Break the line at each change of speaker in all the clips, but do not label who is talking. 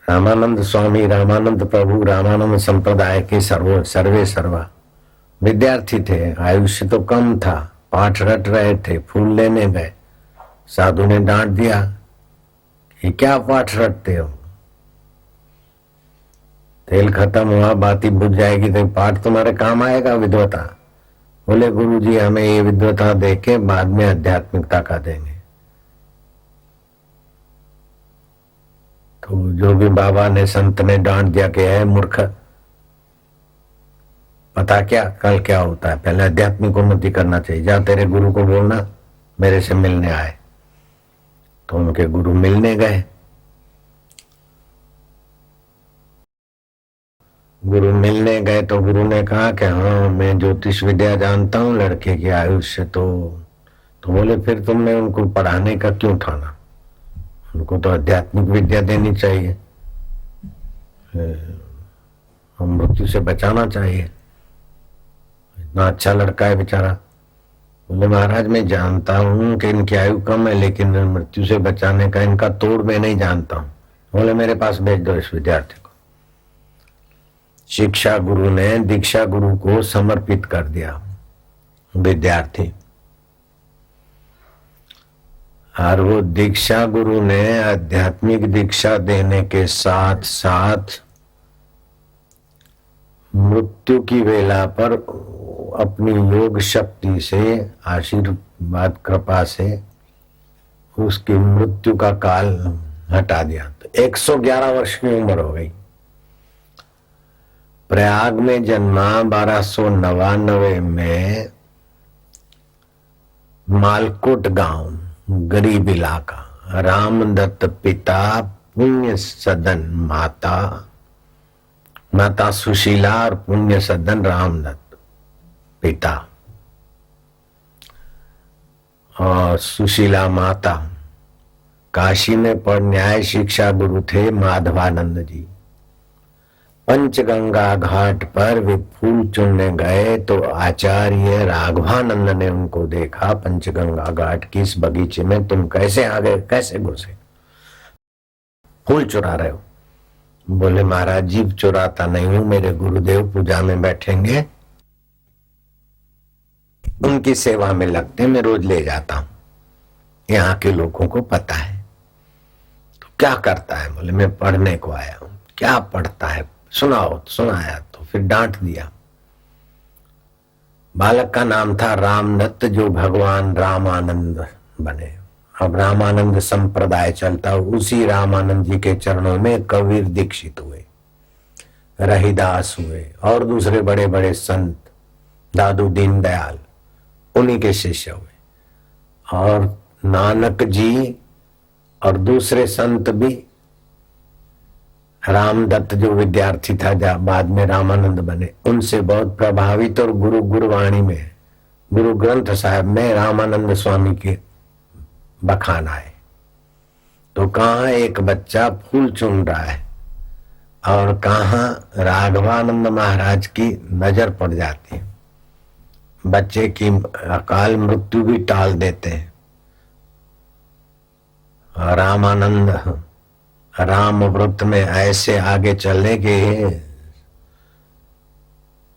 रामानंद स्वामी, रामानंद प्रभु, रामानंद संप्रदाय के सर्वे सर्वा विद्यार्थी थे। आयुष्य तो कम था, पाठ रट रहे थे, फूल लेने गए, साधु ने डांट दिया कि क्या पाठ रटते हो, तेल खत्म हुआ, बाती बुझ जाएगी, तो पाठ तुम्हारे काम आएगा विद्वता। बोले गुरु जी हमें ये विद्वता देके बाद में आध्यात्मिकता का देंगे। तो जो भी बाबा ने संत ने डांट दिया कि है मूर्ख, पता क्या कल क्या होता है, पहले आध्यात्मिक उन्नति करना चाहिए, जा तेरे गुरु को बोलना मेरे से मिलने आए। तो उनके गुरु मिलने गए। गुरु मिलने गए तो गुरु ने कहा कि हाँ मैं ज्योतिष विद्या जानता हूँ, लड़के की आयुष्य तो बोले फिर तुमने उनको पढ़ाने का क्यों ठाना, उनको तो आध्यात्मिक विद्या देनी चाहिए, हम मृत्यु से बचाना चाहिए, इतना अच्छा लड़का है बेचारा। बोले महाराज मैं जानता हूँ कि इनकी आयु कम है, लेकिन मृत्यु से बचाने का इनका तोड़ मैं नहीं जानता हूँ। बोले मेरे पास भेज दो इस विद्यार्थी को। शिक्षा गुरु ने दीक्षा गुरु को समर्पित कर दिया विद्यार्थी, और वो दीक्षा गुरु ने आध्यात्मिक दीक्षा देने के साथ साथ मृत्यु की वेला पर अपनी योग शक्ति से, आशीर्वाद कृपा से उसकी मृत्यु का काल हटा दिया। तो 111 वर्ष की उम्र हो गई। प्रयाग में जन्मा 1299 में, मालकोट गांव गरीब इलाका, रामदत्त पिता, पुण्य सदन माता सुशीला और पुण्य सदन रामदत्त पिता, और सुशीला माता काशी में पर न्याय शिक्षा गुरु थे माधवानंद जी। पंचगंगा घाट पर वे फूल चुनने गए तो आचार्य राघवानंद ने उनको देखा, पंचगंगा घाट की इस बगीचे में तुम कैसे आ गए, कैसे घुसे, फूल चुरा रहे हो। बोले महाराज जीव चुराता नहीं हूं, मेरे गुरुदेव पूजा में बैठेंगे, उनकी सेवा में लगते, मैं रोज ले जाता हूं, यहाँ के लोगों को पता है। तो क्या करता है? बोले मैं पढ़ने को आया हूं। क्या पढ़ता है? सुनाओ। सुनाया तो फिर डांट दिया। बालक का नाम था रामदत्त, जो भगवान रामानंद बने। अब रामानंद संप्रदाय चलता, उसी रामानंद जी के चरणों में कबीर दीक्षित हुए, रहीदास हुए, और दूसरे बड़े बड़े संत, दादू दीनदयाल, उन्हीं के शिष्य हुए। और नानक जी और दूसरे संत भी, रामदत्त जो विद्यार्थी था बाद में रामानंद बने, उनसे बहुत प्रभावित, और गुरुवाणी में, गुरु ग्रंथ साहब में रामानंद स्वामी के बखान आए। तो कहाँ एक बच्चा फूल चुन रहा है और कहाँ राघवानंद महाराज की नजर पड़ जाती है, बच्चे की अकाल मृत्यु भी टाल देते हैं। रामानंद राम व्रत में ऐसे आगे चलने के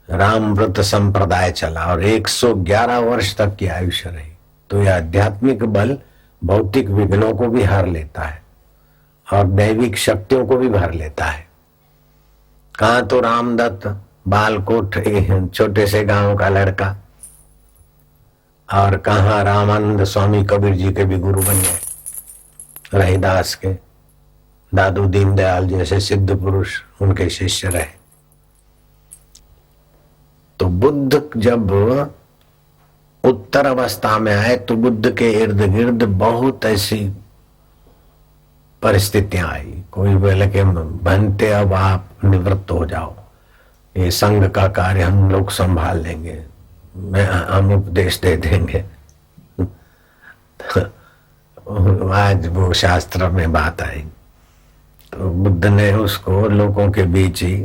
राम व्रत संप्रदाय चला, और 111 वर्ष तक की आयुष्य रही। तो यह आध्यात्मिक बल भौतिक विघ्नों को भी हर लेता है और दैविक शक्तियों को भी भर लेता है। कहाँ तो रामदत्त बालकोट छोटे से गांव का लड़का, और कहाँ रामानंद स्वामी कबीर जी के भी गुरु बन गए, रहीदास के, दादू दीनदयाल जैसे सिद्ध पुरुष उनके शिष्य रहे। तो बुद्ध जब उत्तर अवस्था में आए तो बुद्ध के इर्द गिर्द बहुत ऐसी परिस्थितियां आई। कोई बोले कि बनते अब आप निवृत्त हो जाओ, ये संघ का कार्य हम लोग संभाल लेंगे, हम उपदेश दे देंगे। आज वो शास्त्र में बात आई, तो बुद्ध ने उसको लोगों के बीच ही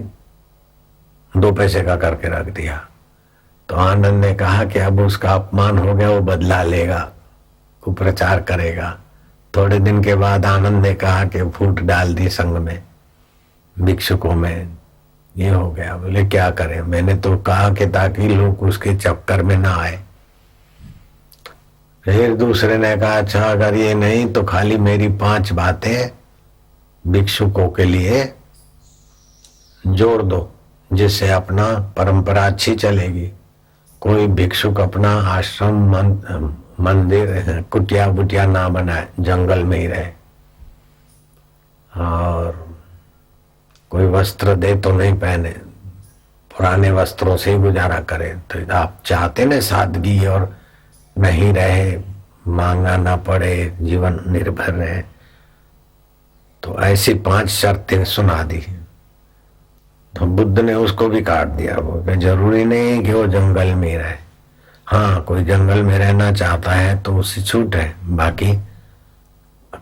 2 पैसे का करके रख दिया। तो आनंद ने कहा कि अब उसका अपमान हो गया, वो बदला लेगा, कुप्रचार करेगा। थोड़े दिन के बाद आनंद ने कहा कि फूट डाल दी संघ में, भिक्षुकों में ये हो गया। बोले क्या करें, मैंने तो कहा कि ताकि लोग उसके चक्कर में ना आए। फिर दूसरे ने कहा अच्छा अगर ये नहीं तो खाली मेरी 5 बातें भिक्षुकों के लिए जोड़ दो, जिससे अपना परंपरा अच्छी चलेगी। कोई भिक्षुक अपना आश्रम मंदिर कुटिया बुटिया ना बनाए, जंगल में ही रहे, और कोई वस्त्र दे तो नहीं पहने, पुराने वस्त्रों से ही गुजारा करे। तो आप चाहते ना सादगी और नहीं रहे, मांगना ना पड़े, जीवन निर्भर रहे, तो ऐसी 5 शर्तें सुना दी। तो बुद्ध ने उसको भी काट दिया। वो जरूरी नहीं कि वो जंगल में रहे, हाँ कोई जंगल में रहना चाहता है तो उससे छूट है, बाकी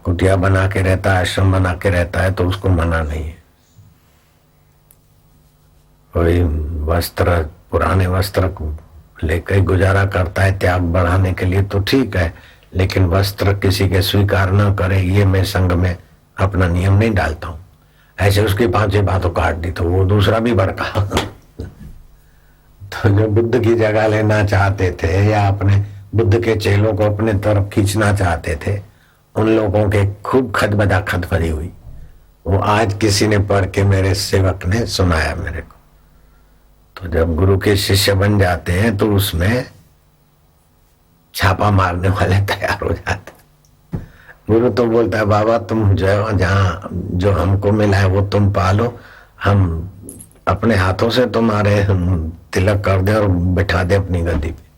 कुटिया बना के रहता है, आश्रम बना के रहता है तो उसको मना नहीं है। कोई वस्त्र पुराने वस्त्र को लेकर गुजारा करता है त्याग बढ़ाने के लिए तो ठीक है, लेकिन वस्त्र किसी के स्वीकार न करे ये मैं संघ में अपना नियम नहीं डालता हूं। ऐसे उसकी 5 बातों काट दी तो वो दूसरा भी भड़का। तो जो बुद्ध की जगह लेना चाहते थे या अपने बुद्ध के चेलों को अपने तरफ खींचना चाहते थे, उन लोगों के खूब खदबदा भरी हुई। वो आज किसी ने पढ़ के मेरे सेवक ने सुनाया मेरे को। तो जब गुरु के शिष्य बन जाते हैं तो उसमें छापा मारने वाले तैयार हो जाते। गुरु तो बोलता है बाबा तुम जो जहाँ जो हमको मिला है वो तुम पालो, हम अपने हाथों से तुम्हारे तिलक कर दे और बिठा दे अपनी गद्दी पे।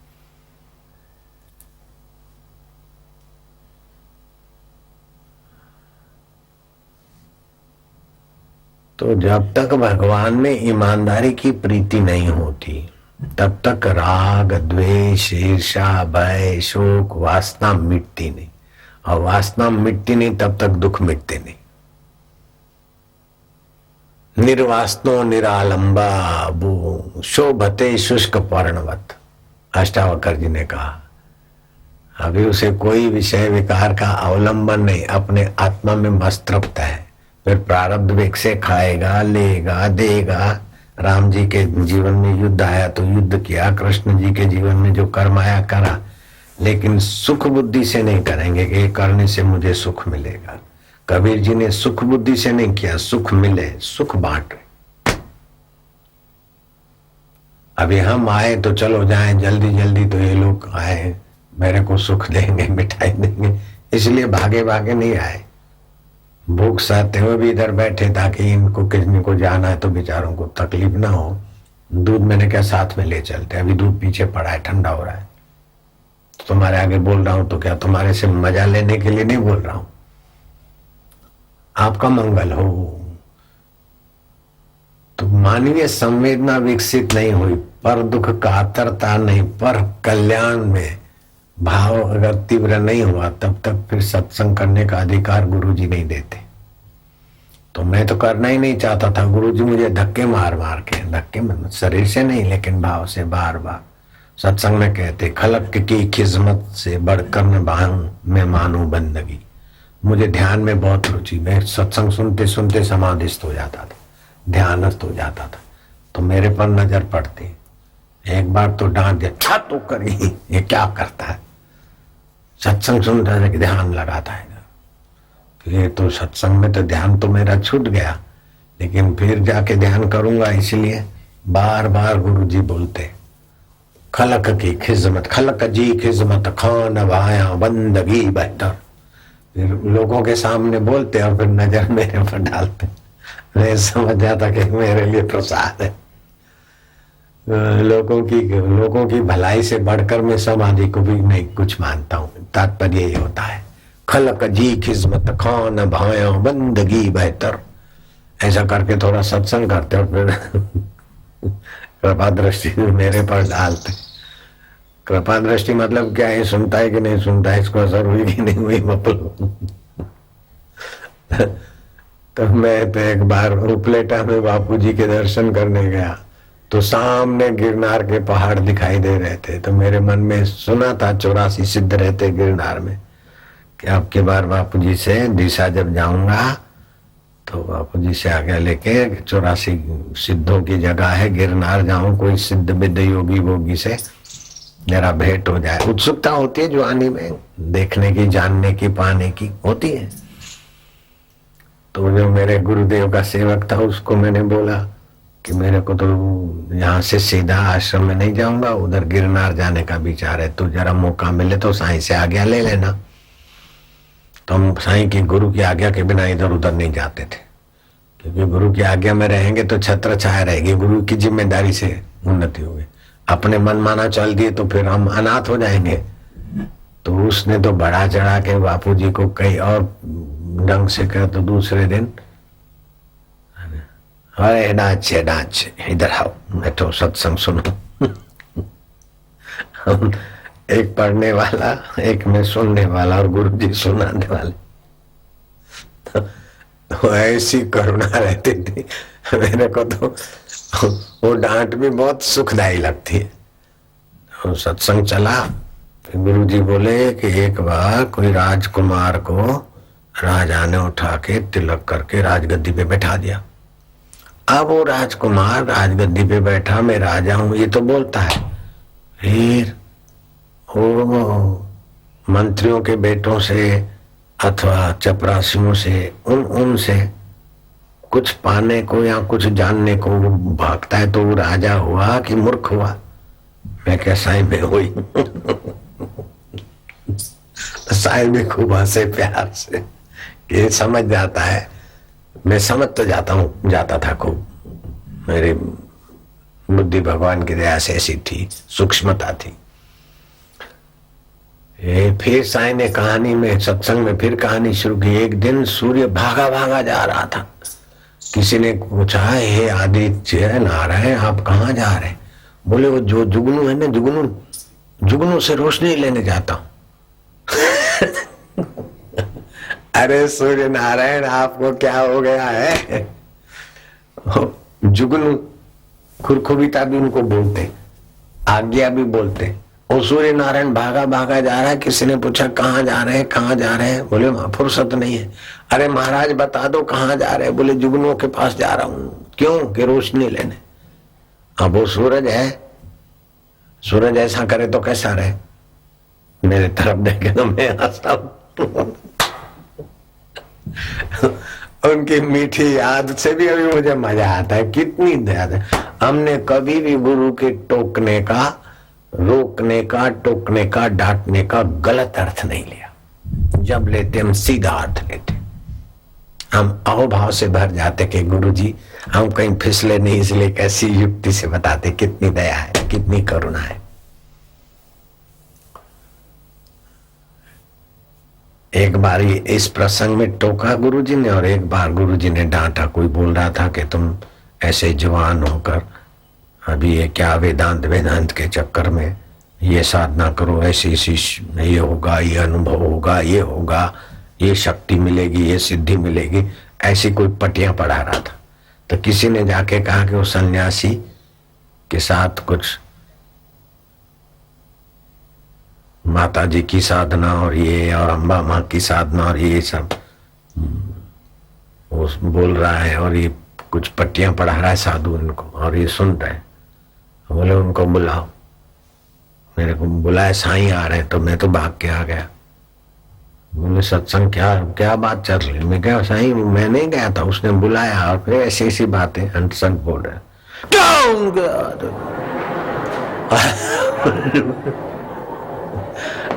तो जब तक भगवान में ईमानदारी की प्रीति नहीं होती तब तक राग द्वेष ईर्ष्या भय शोक वासना मिटती नहीं, और वासना मिटती नहीं तब तक दुख मिटते नहीं। निर्वासनो निरालंबा वो शोभते शुष्क पर्णवत, अष्टावकर जी ने कहा। अभी उसे कोई विषय विकार का अवलंबन नहीं, अपने आत्मा में मस्त रखता है। फिर प्रारब्ध वेग से खाएगा लेगा देगा। राम जी के जीवन में युद्ध आया तो युद्ध किया, कृष्ण जी के जीवन में जो कर्म आया करा, लेकिन सुख बुद्धि से नहीं करेंगे कि ये करने से मुझे सुख मिलेगा। कबीर जी ने सुख बुद्धि से नहीं किया, सुख मिले, सुख बांट। अभी हम आए तो चलो जाएं जल्दी जल्दी, तो ये लोग आए मेरे को सुख देंगे मिठाई देंगे, इसलिए भागे भागे नहीं आए। भूख सहते हुए भी इधर बैठे ताकि इनको किसी को जाना है तो बेचारों को तकलीफ ना हो। दूध मैंने क्या साथ में ले चलते, अभी दूध पीछे पड़ा है ठंडा हो रहा है, तो तुम्हारे आगे बोल रहा हूं तो क्या तुम्हारे से मजा लेने के लिए नहीं बोल रहा हूं, आपका मंगल हो। तो मानवीय संवेदना विकसित नहीं हुई, पर दुख का आतरता नहीं, पर कल्याण में भाव अगर तीव्र नहीं हुआ तब तक फिर सत्संग करने का अधिकार गुरुजी नहीं देते। तो मैं तो करना ही नहीं चाहता था, गुरुजी मुझे धक्के मार मार के, धक्के मतलब शरीर से नहीं लेकिन भाव से बार बार सत्संग में कहते, खलक की खिदमत से बढ़कर मैं मानूं बंदगी। मुझे ध्यान में बहुत रुचि, मैं सत्संग सुनते सुनते समाधिस्थ हो जाता था, ध्यानस्थ हो जाता था। तो मेरे पर नजर पड़ती, एक बार तो डांट दिया, छा तो करी, ये क्या करता है, सत्संग सुनता है कि ध्यान लगाता है। ये तो सत्संग में तो ध्यान तो मेरा छूट गया, लेकिन फिर जाके ध्यान करूंगा, इसलिए बार बार गुरु जी बोलते, खलक की खिदमत, खलक जी खिदमत खान भाया बंदगी बेहतर। फिर लोगों के सामने बोलते और फिर नजर मेरे पर डालते। मैं समझ जाता कि मेरे लिए प्रसाद है। लोगों की भलाई से बढ़कर मैं समाधि को भी नहीं कुछ मानता हूँ। तात्पर्य यही होता है, खलक जी खिदमत खान भाया बंदगी बेहतर। ऐसा करके थोड़ा सत्संग करते और फिर कृपा दृष्टि मेरे पर डालते। कृपा दृष्टि मतलब क्या है, सुनता है कि नहीं सुनता है, इसको असर हुई कि नहीं हुई मतलब। तो मैं तो एक बार उपलेटा में बापू जी के दर्शन करने गया, तो सामने गिरनार के पहाड़ दिखाई दे रहे थे। तो मेरे मन में सुना था 84 सिद्ध रहते गिरनार में, कि अब की बार बापू जी से दिशा जब जाऊंगा तो बापू जी से आज्ञा लेके 84 सिद्धों की जगह है गिरनार, जाऊं कोई सिद्ध विद्ध योगी वोगी से जरा भेंट हो जाए। उत्सुकता होती है जवानी में, देखने की, जानने की, पाने की होती है। तो जो मेरे गुरुदेव का सेवक था उसको मैंने बोला कि मेरे को तो यहाँ से सीधा आश्रम में नहीं जाऊंगा, उधर गिरनार जाने का विचार है, तो जरा मौका मिले तो साईं से आज्ञा ले लेना। तो हम साईं की, गुरु की आज्ञा के बिना इधर उधर नहीं जाते थे, क्योंकि गुरु की आज्ञा में रहेंगे तो छत्र छाया रहेगी, गुरु की जिम्मेदारी से उन्नति होगी। अपने मन माना चल दिए तो फिर हम अनाथ हो जाएंगे। तो उसने तो बढ़ा चढ़ा के बापू जी को कई और ढंग से कहा। तो दूसरे दिन, अरे डांच इधर आओ, मैं तो सत्संग सुनो। हम एक पढ़ने वाला, एक में सुनने वाला और गुरु जी सुनाने वाले। तो ऐसी करुणा रहती थी मेरे को, तो वो डांट भी बहुत सुखदायी लगती है। तो सत्संग चला, फिर गुरु जी बोले कि एक बार कोई राजकुमार को राजा ने उठा के तिलक करके राजगद्दी पे बैठा दिया। अब वो राजकुमार राजगद्दी पे बैठा, मैं राजा हूं ये तो बोलता है। फिर वो मंत्रियों के बेटों से अथवा चपरासियों से उनसे कुछ पाने को या कुछ जानने को वो भागता है, तो वो राजा हुआ कि मूर्ख हुआ? मैं क्या साईं में हुई। तो साईं भी खूब हंसे प्यार से, ये समझ जाता है। मैं समझ तो जाता था खूब, मेरी बुद्धि भगवान की दया से ऐसी थी, सूक्ष्मता थी। फिर साईं ने कहानी में, सत्संग में फिर कहानी शुरू की। एक दिन सूर्य भागा भागा जा रहा था। किसी ने पूछा, हे आदित्य नारायण आप कहाँ जा रहे हैं? बोले वो जो जुगनू है ना, जुगनू से रोशनी लेने जाता हूं। अरे सूर्य नारायण आपको क्या हो गया है? जुगनू खुरखुबीता भी उनको बोलते, आज्ञा भी बोलते। और सूर्य नारायण भागा भागा जा रहा है। किसी ने पूछा कहाँ जा रहे हैं, कहाँ जा रहे हैं? बोले वहां फुर्सत नहीं है। अरे महाराज बता दो कहाँ जा रहे हैं? बोले जुगनुओं के पास जा रहा हूं। क्यों? कि रोशनी लेने। अब वो सूरज है, सूरज ऐसा करे तो कैसा रहे? मेरे तरफ देखे तो मैं हंसा। उनकी मीठी याद से भी अभी मुझे मजा आता है, कितनी दया है। हमने कभी भी गुरु के टोकने का, रोकने का, टोकने का, डांटने का गलत अर्थ नहीं लिया। जब लेते हम सीधा अर्थ लेते। हम अहोभाव से भर जाते कि गुरु जी हम कहीं फिसले नहीं, इसलिए कैसी युक्ति से बताते। कितनी दया है, कितनी करुणा है। एक बार इस प्रसंग में टोका गुरुजी ने, और एक बार गुरुजी ने डांटा। कोई बोल रहा था कि तुम ऐसे जवान होकर अभी ये क्या वेदांत के चक्कर में ये साधना करो, ऐसी ये होगा, ये अनुभव होगा, ये होगा, ये शक्ति मिलेगी, ये सिद्धि मिलेगी, ऐसी कोई पटियां पढ़ा रहा था। तो किसी ने जाके कहा कि वो सन्यासी के साथ कुछ माता जी की साधना और ये और अम्बा माँ की साधना और ये सब वो बोल रहा है, और ये कुछ पट्टियां पढ़ा रहा है साधु इनको, और ये सुन रहे हैं। बोले उनको बुलाओ। मेरे को बुलाया, साईं आ रहे हैं। तो मैं तो भाग के आ गया। बोले सत्संग क्या बात चल रही? मैं क्या साईं मैं नहीं गया था, उसने बुलाया, और फिर ऐसी ऐसी बातें अंतसंग बोल रहे।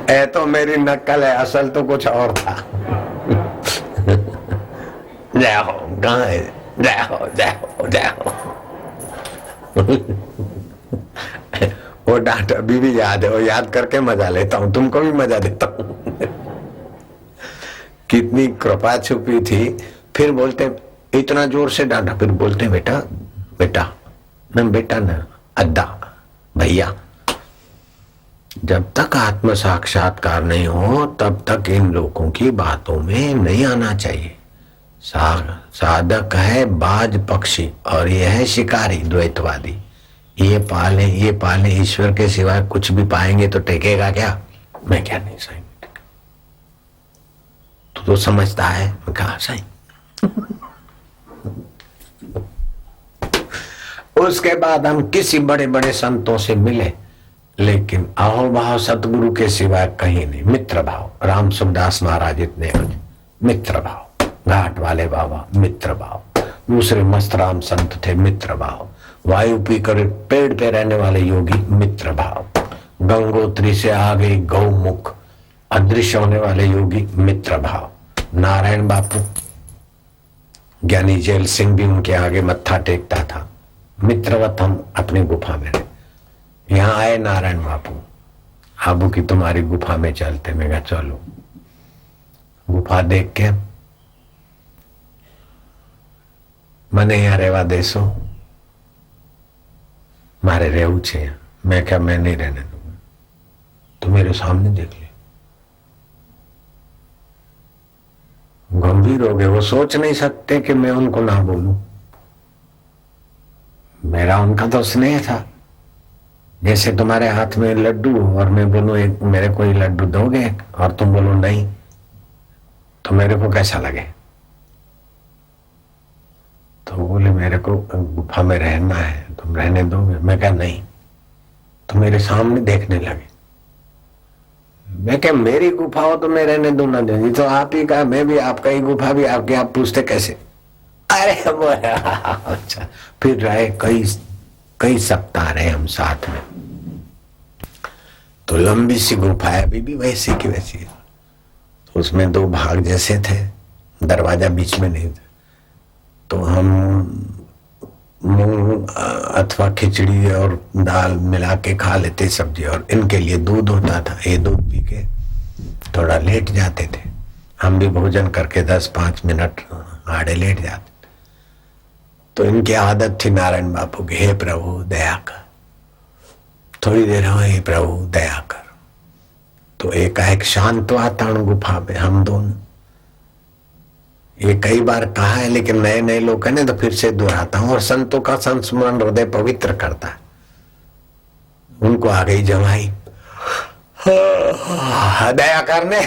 ए तो मेरी नकल है, असल तो कुछ और था। जय हो, कहाँ है? जय हो, जय हो, जय हो। वो डांट अभी भी याद है, वो याद करके मजा लेता हूँ, तुमको भी मजा देता हूँ। कितनी कृपा छुपी थी। फिर बोलते, इतना जोर से डांटा, फिर बोलते बेटा बेटा, मैं बेटा न अद्दा भैया। जब तक आत्म साक्षात्कार नहीं हो तब तक इन लोगों की बातों में नहीं आना चाहिए। साधक है बाज पक्षी और ये है शिकारी द्वैतवादी। ये पाले ईश्वर के सिवाय कुछ भी पाएंगे तो टेकेगा क्या? मैं क्या नहीं साईं, तो समझता है। मैं कहा साईं उसके बाद हम किसी बड़े बड़े संतों से मिले, लेकिन अहोभाव सतगुरु के सिवाय कहीं नहीं। मित्र भाव, राम सुखदास महाराज इतने मित्र भाव, घाट वाले बाबा मित्र भाव, दूसरे मस्तराम संत थे मित्र भाव, वायु पीकर पेड़ पे रहने वाले योगी मित्र भाव, गंगोत्री से आगे गौमुख अदृश्य होने वाले योगी मित्र भाव, नारायण बापू ज्ञानी जैल सिंह भी उनके आगे मत्था टेकता था। मित्रवत हम अपनी गुफा में रहे। यहाँ आए नारायण बापू, आबू की तुम्हारी गुफा में चलते। मैं कहा चलो। गुफा देख के મને यहाँ रेवा देसो, मारे रेऊ छे। मैं क्या, मैं नहीं रहने दूंगा, तो मेरे सामने देख ले। गंभीर हो गए, वो सोच नहीं सकते कि मैं उनको ना बोलूं। मेरा उनका तो स्नेह था। जैसे तुम्हारे हाथ में लड्डू और मैं बोलूं एक मेरे को ही लड्डू दोगे और तुम बोलो नहीं, तो मेरे को कैसा लगे। तो बोले मेरे को गुफा में रहना है, तुम रहने दोगे। मैं कहा नहीं, तो मेरे सामने देखने लगे। मैं क्या, मेरी गुफा हो तो मैं रहने दूं ना दूं, तो आप ही कहा, मैं भी आपका ही गुफा भी आपकी। आप पूछते कैसे? अरे वो अच्छा। फिर रहे कई सप्ताह रहे हम साथ में। तो लंबी सी गुफा है, अभी भी वैसी की वैसी है। तो उसमें दो भाग जैसे थे, दरवाजा बीच में नहीं था। तो हम मूंग अथवा खिचड़ी और दाल मिला के खा लेते सब्जी, और इनके लिए दूध होता था। ये दूध पी के थोड़ा लेट जाते थे। हम भी भोजन करके 10-5 मिनट आड़े लेट जाते। तो इनकी आदत थी नारायण बापू की, हे प्रभु दया कर, थोड़ी देर हो, हे प्रभु दया कर। तो एकाएक शांत वातावरण गुफा में, हम दोनों। ये कई बार कहा है, लेकिन नए नए लोग कहने तो फिर से दोहराता हूं। और संतों का संस्मरण हृदय पवित्र करता है। उनको आ गई जवाई, दया करने।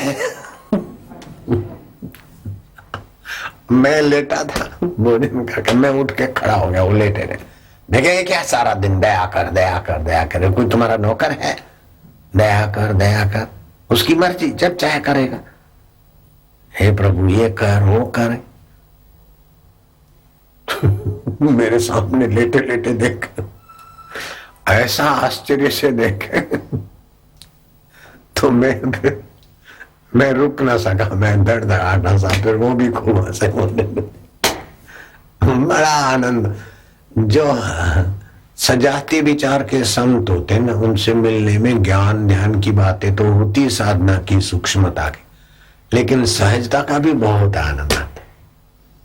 मैं लेटा था भोजन करके, मैं उठ के खड़ा हो गया, वो लेटे रहे। देखे क्या सारा दिन दया कर दया कर दया कर, कोई तुम्हारा नौकर है? दया कर दया कर, उसकी मर्जी, जब चाहे करेगा। हे प्रभु ये कर वो कर। मेरे सामने लेटे लेटे देख, ऐसा आश्चर्य से देखे तो मैं रुक ना सका। मैं दर्द आटा सा, फिर वो भी खूब हंसे। बड़ा आनंद। जो सजाती विचार के संत होते ना, उनसे मिलने में ज्ञान ध्यान की बातें तो होती, साधना की सूक्ष्मता की, लेकिन सहजता का भी बहुत आनंद आता।